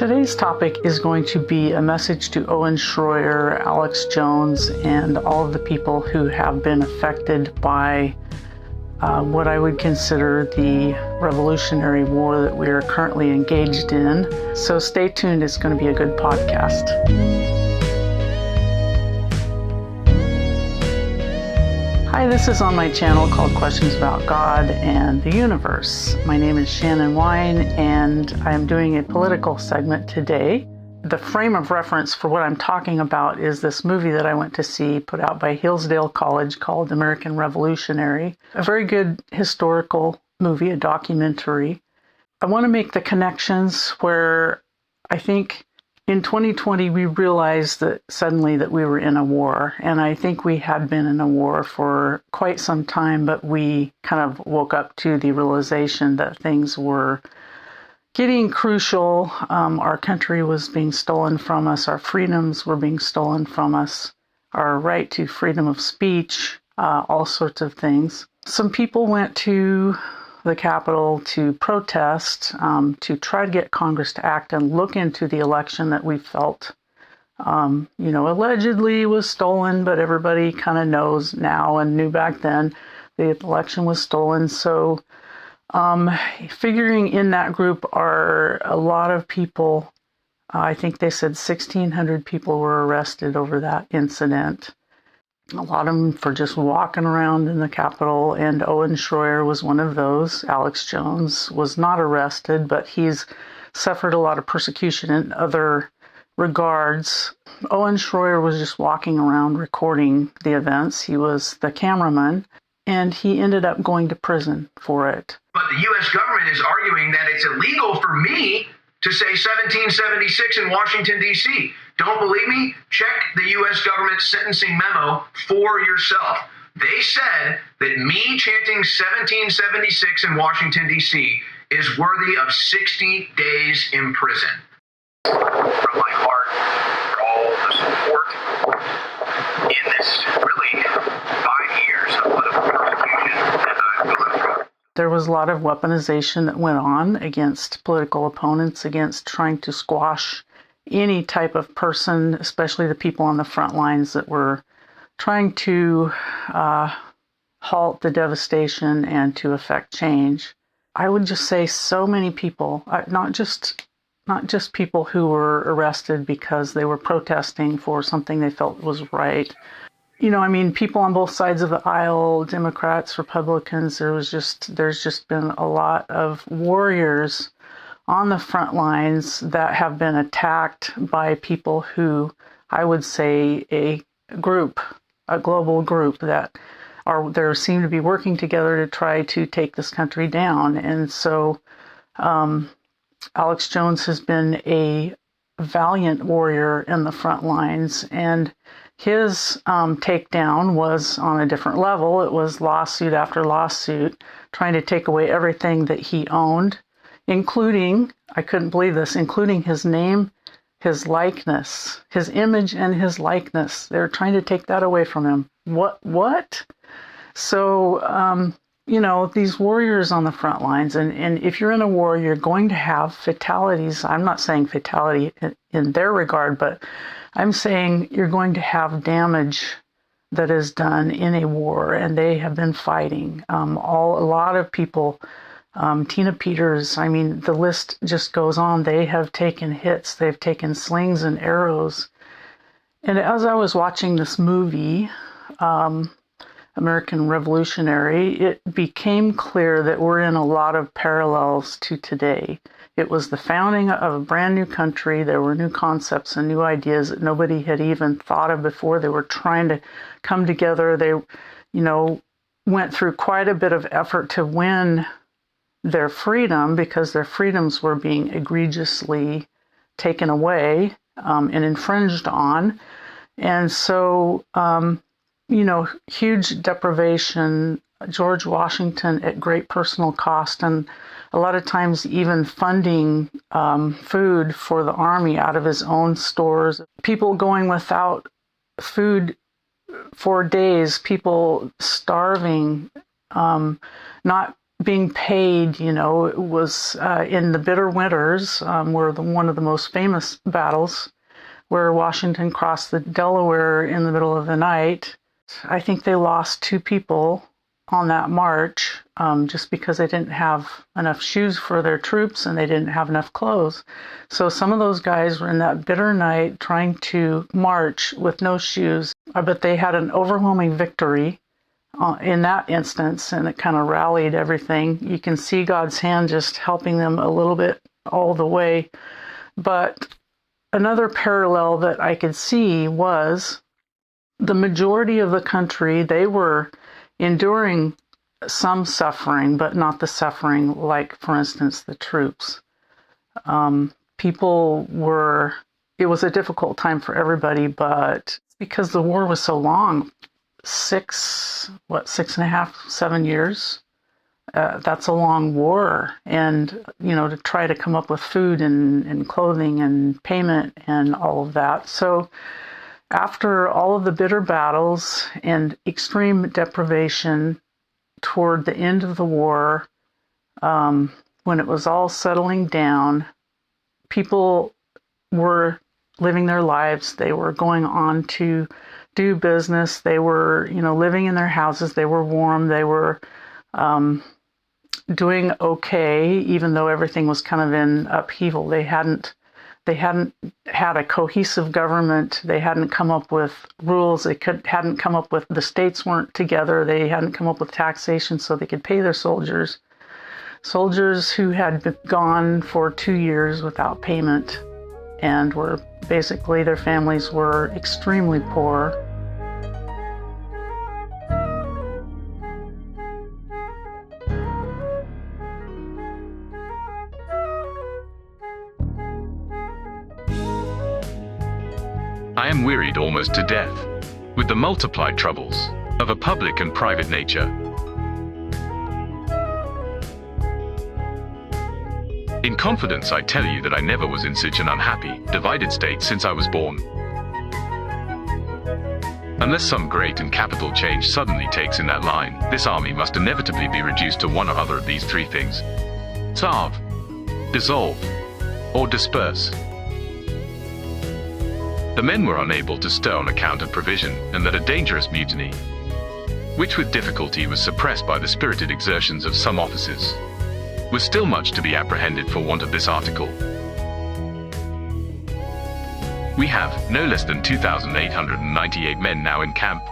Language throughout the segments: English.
Today's topic is going to be a message to Owen Shroyer, Alex Jones, and all of the people who have been affected by what I would consider the Revolutionary War that we are currently engaged in. So stay tuned, it's going to be a good podcast. Hi, this is on my channel called Questions About God and the Universe. My name is Shannon Wine, and I'm doing a political segment today. The frame of reference for what I'm talking about is this movie that I went to see put out by Hillsdale College called American Revolutionary. A very good historical movie, a documentary. I want to make the connections where I think in 2020, we realized that suddenly that we were in a war, and I think we had been in a war for quite some time, but we kind of woke up to the realization that things were getting crucial. Our country was being stolen from us, our freedoms were being stolen from us, our right to freedom of speech, all sorts of things. Some people went to the Capitol to protest, to try to get Congress to act and look into the election that we felt, allegedly was stolen, but everybody kind of knows now and knew back then the election was stolen. So figuring in that group are a lot of people. I think they said 1,600 people were arrested over that incident. A lot of them for just walking around in the Capitol, and Owen Shroyer was one of those. Alex Jones was not arrested, but he's suffered a lot of persecution in other regards. Owen Shroyer was just walking around recording the events. He was the cameraman, and he ended up going to prison for it. But the U.S. government is arguing that it's illegal for me to say 1776 in Washington, D.C. Don't believe me? Check the U.S. government sentencing memo for yourself. They said that me chanting 1776 in Washington, D.C. is worthy of 60 days in prison. From my heart for all the support in this really 5 years of political persecution that I've gone through. There was a lot of weaponization that went on against political opponents, against trying to squash any type of person, especially the people on the front lines that were trying to halt the devastation and to affect change. I would just say so many people, not just people who were arrested because they were protesting for something they felt was right. People on both sides of the aisle, Democrats, Republicans, there's just been a lot of warriors on the front lines that have been attacked by people who, I would say, a global group that seem to be working together to try to take this country down. And so Alex Jones has been a valiant warrior in the front lines, and his takedown was on a different level. It was lawsuit after lawsuit, trying to take away everything that he owned, including, I couldn't believe this, including his name, his likeness, his image and his likeness. They were trying to take that away from him. What? So, these warriors on the front lines, and if you're in a war, you're going to have fatalities. I'm not saying fatality in their regard, but I'm saying you're going to have damage that is done in a war, and they have been fighting. A lot of people, Tina Peters, the list just goes on. They have taken hits. They've taken slings and arrows. And as I was watching this movie, American Revolutionary, it became clear that we're in a lot of parallels to today. It was the founding of a brand new country. There were new concepts and new ideas that nobody had even thought of before. They were trying to come together. They, went through quite a bit of effort to win their freedom because their freedoms were being egregiously taken away and infringed on. And so, huge deprivation, George Washington at great personal cost, and a lot of times even funding food for the army out of his own stores. People going without food for days, people starving, not being paid, it was in the bitter winters, were one of the most famous battles where Washington crossed the Delaware in the middle of the night. I think they lost 2 people on that march just because they didn't have enough shoes for their troops and they didn't have enough clothes. So some of those guys were in that bitter night trying to march with no shoes, but they had an overwhelming victory in that instance, and it kind of rallied everything. You can see God's hand just helping them a little bit all the way. But another parallel that I could see was the majority of the country, they were enduring some suffering, but not the suffering like, for instance, the troops. It was a difficult time for everybody, but because the war was so long, 6.5, 7 years, that's a long war. And, to try to come up with food and clothing and payment and all of that. So after all of the bitter battles and extreme deprivation toward the end of the war, when it was all settling down, people were living their lives. They were going on to do business. They were, living in their houses. They were warm. They were doing okay, even though everything was kind of in upheaval. They hadn't had a cohesive government. They hadn't come up with rules. Hadn't come up with, the states weren't together. They hadn't come up with taxation so they could pay their soldiers. Soldiers who had been gone for 2 years without payment and were basically, their families were extremely poor. I am wearied almost to death with the multiplied troubles of a public and private nature. In confidence, I tell you that I never was in such an unhappy, divided state since I was born. Unless some great and capital change suddenly takes in that line, this army must inevitably be reduced to one or other of these 3 things: starve, dissolve, or disperse. The men were unable to stir on account of provision, and that a dangerous mutiny, which with difficulty was suppressed by the spirited exertions of some officers, was still much to be apprehended for want of this article. We have no less than 2,898 men now in camp,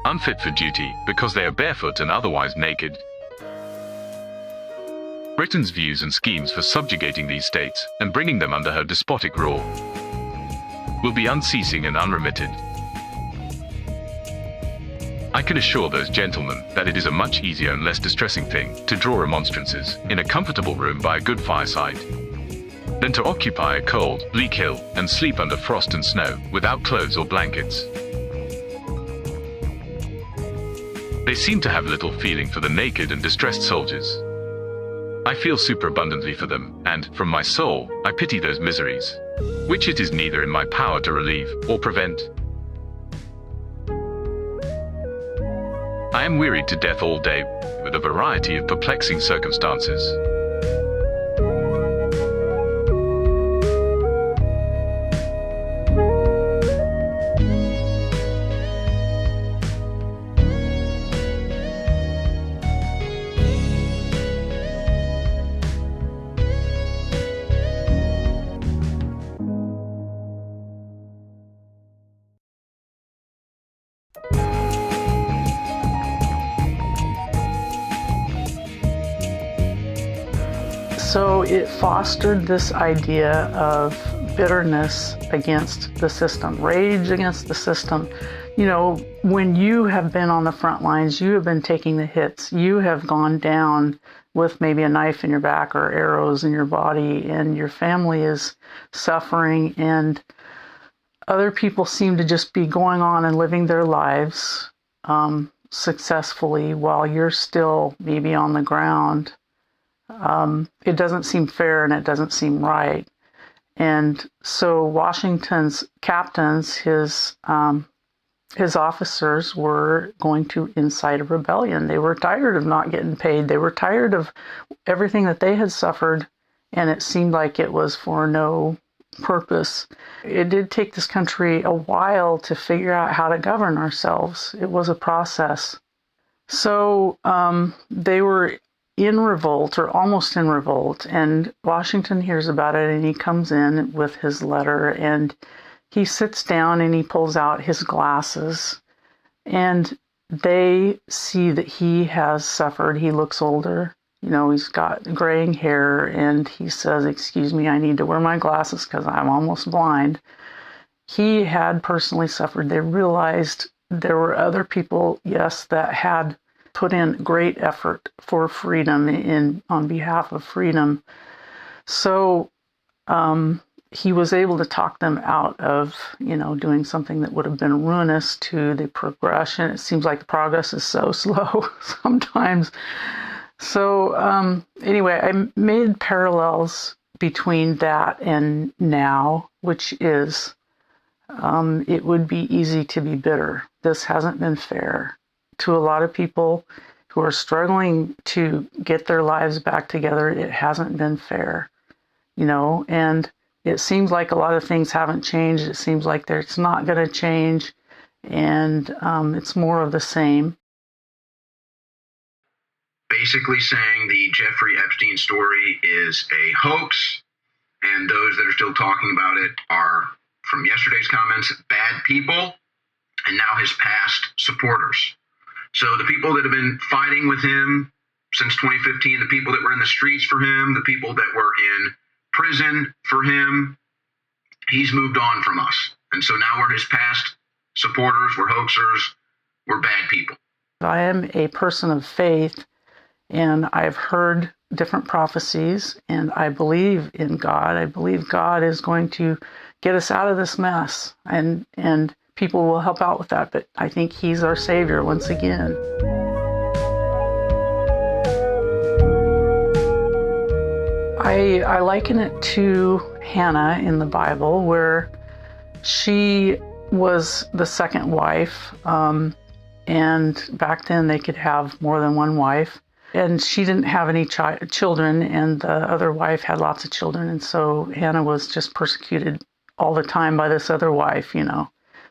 unfit for duty because they are barefoot and otherwise naked. Britain's views and schemes for subjugating these states and bringing them under her despotic rule will be unceasing and unremitted. I can assure those gentlemen that it is a much easier and less distressing thing to draw remonstrances in a comfortable room by a good fireside than to occupy a cold, bleak hill and sleep under frost and snow without clothes or blankets. They seem to have little feeling for the naked and distressed soldiers. I feel superabundantly for them, and, from my soul, I pity those miseries, which it is neither in my power to relieve or prevent. I am wearied to death all day with a variety of perplexing circumstances. So it fostered this idea of bitterness against the system, rage against the system. When you have been on the front lines, you have been taking the hits, you have gone down with maybe a knife in your back or arrows in your body, and your family is suffering, and other people seem to just be going on and living their lives successfully while you're still maybe on the ground. It doesn't seem fair and it doesn't seem right. And so Washington's captains, his his officers were going to incite a rebellion. They were tired of not getting paid. They were tired of everything that they had suffered, and it seemed like it was for no purpose. It did take this country a while to figure out how to govern ourselves. It was a process. So they were in revolt, or almost in revolt, and Washington hears about it, and he comes in with his letter, and he sits down and he pulls out his glasses, and they see that he has suffered. He looks older. He's got graying hair, and he says, "Excuse me, I need to wear my glasses because I'm almost blind." He had personally suffered. They realized there were other people, yes, that had put in great effort for freedom on behalf of freedom. So he was able to talk them out of, doing something that would have been ruinous to the progression. It seems like the progress is so slow sometimes. So anyway, I made parallels between that and now, which is it would be easy to be bitter. This hasn't been fair to a lot of people who are struggling to get their lives back together. It hasn't been fair, and it seems like a lot of things haven't changed. It seems like it's not going to change, and it's more of the same. Basically saying the Jeffrey Epstein story is a hoax, and those that are still talking about it are, from yesterday's comments, bad people, and now his past supporters. So the people that have been fighting with him since 2015, the people that were in the streets for him, the people that were in prison for him, he's moved on from us. And so now we're his past supporters, we're hoaxers, we're bad people. I am a person of faith, and I've heard different prophecies, and I believe in God. I believe God is going to get us out of this mess, and people will help out with that. But I think he's our Savior once again. I liken it to Hannah in the Bible, where she was the second wife, and back then they could have more than one wife. And she didn't have any children, and the other wife had lots of children. And so Hannah was just persecuted all the time by this other wife,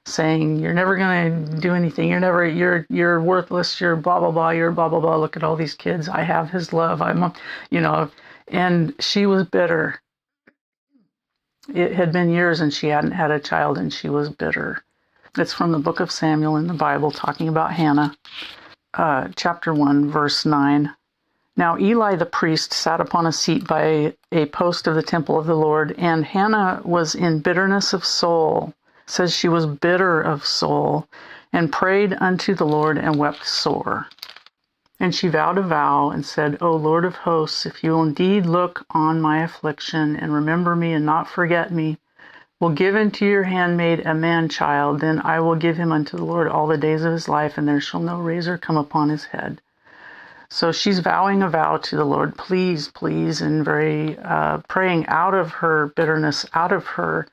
saying, "You're never going to do anything. You're worthless. You're blah, blah, blah. You're blah, blah, blah. Look at all these kids. I have his love. And she was bitter. It had been years and she hadn't had a child, and she was bitter. It's from the book of Samuel in the Bible, talking about Hannah. Chapter 1, verse 9. Now Eli the priest sat upon a seat by a post of the temple of the Lord, and Hannah was in bitterness of soul. It says she was bitter of soul, and prayed unto the Lord, and wept sore. And she vowed a vow, and said, O Lord of hosts, if you will indeed look on my affliction, and remember me, and not forget me, will give unto your handmaid a man-child, then I will give him unto the Lord all the days of his life, and there shall no razor come upon his head. So she's vowing a vow to the Lord, please, please, and very praying out of her bitterness, out of her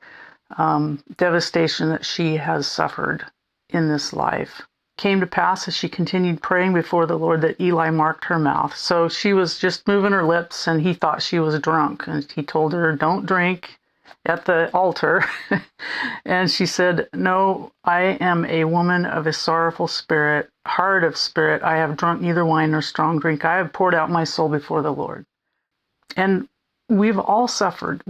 devastation that she has suffered in this life. Came to pass as she continued praying before the Lord that Eli marked her mouth. So she was just moving her lips, and he thought she was drunk, and he told her, don't drink at the altar. And she said, no, I am a woman of a sorrowful spirit, hard of spirit. I have drunk neither wine nor strong drink. I have poured out my soul before the Lord. And we've all suffered.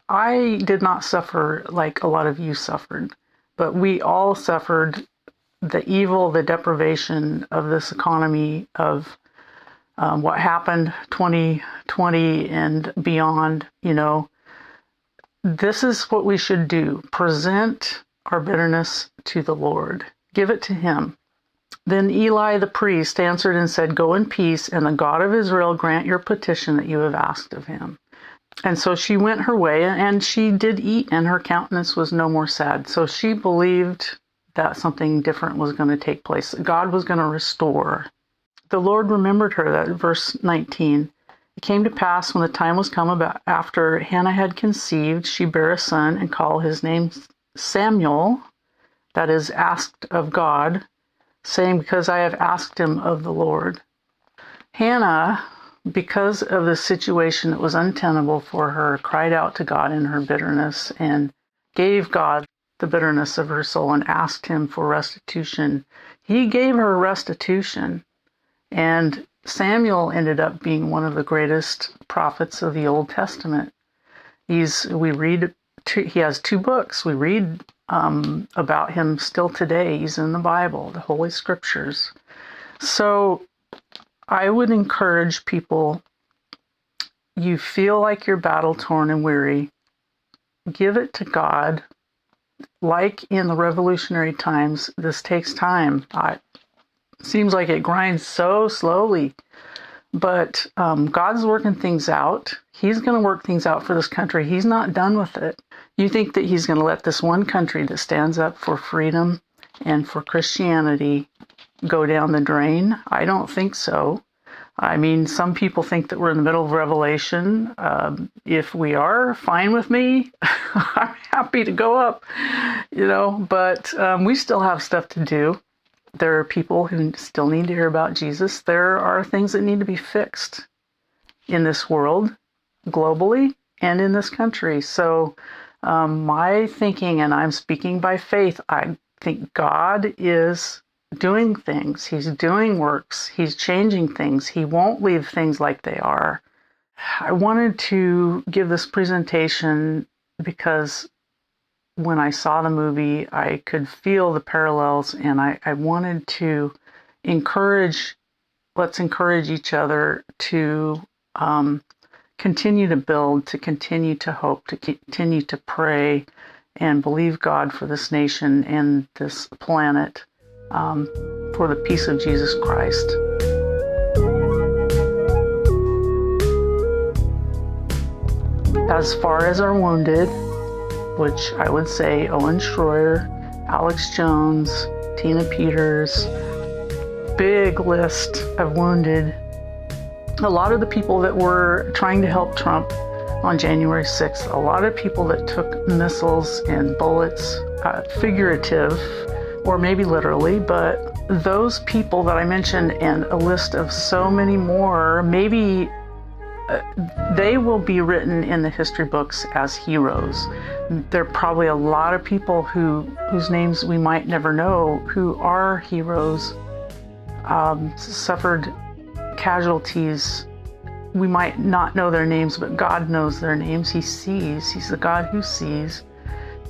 I did not suffer like a lot of you suffered, but we all suffered the evil, the deprivation of this economy, of what happened 2020 and beyond. This is what we should do. Present our bitterness to the Lord. Give it to him. Then Eli the priest answered and said, go in peace, and the God of Israel grant your petition that you have asked of him. And so she went her way, and she did eat, and her countenance was no more sad. So she believed that something different was going to take place. God was going to restore. The Lord remembered her, that verse 19. It came to pass when the time was come about after Hannah had conceived, she bare a son, and called his name Samuel, that is asked of God, saying, because I have asked him of the Lord. Hannah, because of the situation that was untenable for her, cried out to God in her bitterness and gave God the bitterness of her soul and asked him for restitution. He gave her restitution, and Samuel ended up being one of the greatest prophets of the Old Testament. He has 2 books. We read about him still today. He's in the Bible, the Holy Scriptures. So I would encourage people, you feel like you're battle-torn and weary, give it to God. Like in the revolutionary times, this takes time. It seems like it grinds so slowly, but God's working things out. He's going to work things out for this country. He's not done with it. You think that he's going to let this one country that stands up for freedom and for Christianity go down the drain? I don't think so. I mean, some people think that we're in the middle of Revelation. If we are, fine with me. I'm happy to go up, but we still have stuff to do. There are people who still need to hear about Jesus. There are things that need to be fixed in this world, globally, and in this country. So my thinking, and I'm speaking by faith, I think God is doing things. He's doing works. He's changing things. He won't leave things like they are. I wanted to give this presentation because when I saw the movie, I could feel the parallels, and I wanted to let's encourage each other to continue to build, to continue to hope, to continue to pray and believe God for this nation and this planet, for the peace of Jesus Christ. As far as our wounded, which I would say Owen Shroyer, Alex Jones, Tina Peters, big list of wounded. A lot of the people that were trying to help Trump on January 6th, a lot of people that took missiles and bullets, figurative or maybe literally, but those people that I mentioned and a list of so many more, maybe they will be written in the history books as heroes. There are probably a lot of people whose names we might never know who are heroes, suffered casualties. We might not know their names, but God knows their names. He sees. He's the God who sees.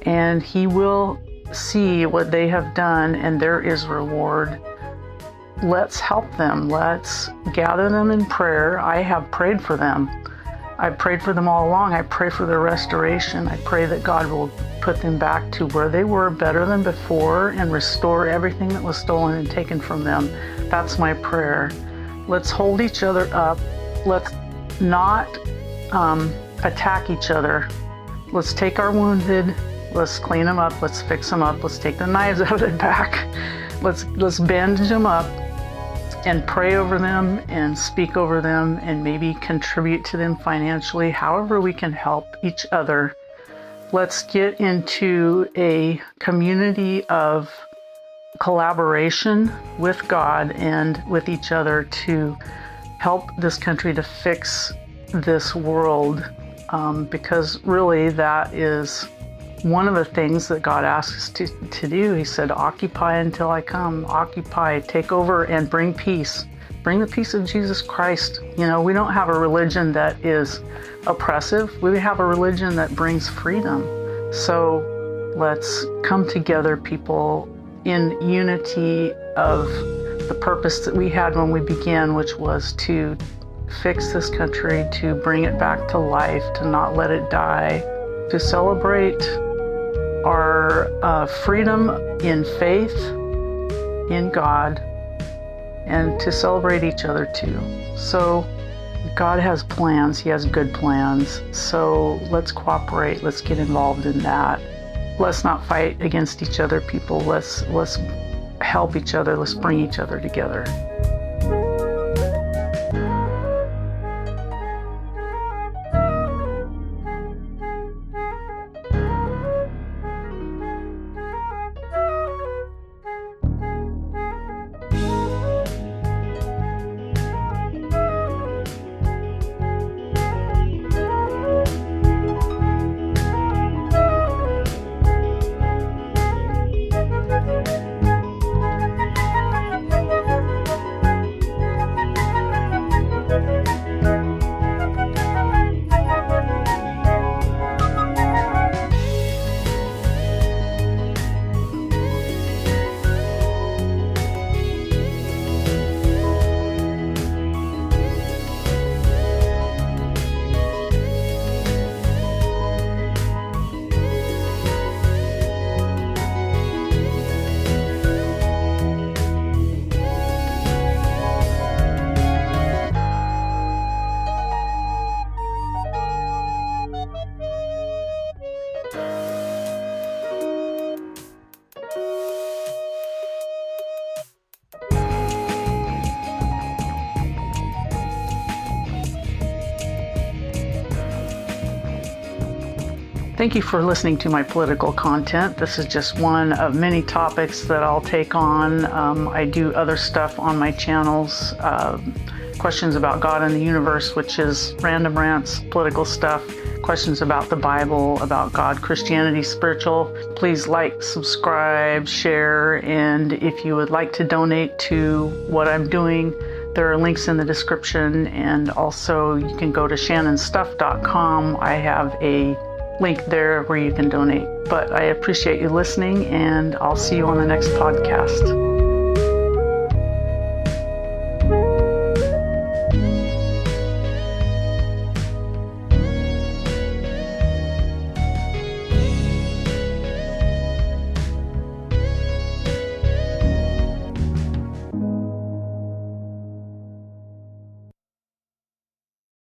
And he will see what they have done, and there is reward. Let's help them. Let's gather them in prayer. I have prayed for them. I've prayed for them all along. I pray for their restoration. I pray that God will put them back to where they were, better than before, and restore everything that was stolen and taken from them. That's my prayer. Let's hold each other up. Let's not attack each other. Let's take our wounded. Let's clean them up. Let's fix them up. Let's take the knives out of their back. Let's bandage them up and pray over them and speak over them and maybe contribute to them financially, however we can help each other. Let's get into a community of collaboration with God and with each other to help this country to fix this world, because really that is one of the things that God asks us to do. He said, occupy until I come. Occupy, take over, and bring peace. Bring the peace of Jesus Christ. We don't have a religion that is oppressive. We have a religion that brings freedom. So let's come together, people, in unity of the purpose that we had when we began, which was to fix this country, to bring it back to life, to not let it die, to celebrate our freedom in faith in God, and to celebrate each other too. So God has plans. He has good plans. So let's cooperate. Let's get involved in that. Let's not fight against each other, people. Let's help each other. Let's bring each other together. Thank you for listening to my political content. This is just one of many topics that I'll take on. I do other stuff on my channels, questions about God and the universe, which is random rants, political stuff, questions about the Bible, about God, Christianity, spiritual. Please like, subscribe, share, and if you would like to donate to what I'm doing, there are links in the description, and also you can go to shannonstuff.com. I have a link there where you can donate. But I appreciate you listening, and I'll see you on the next podcast.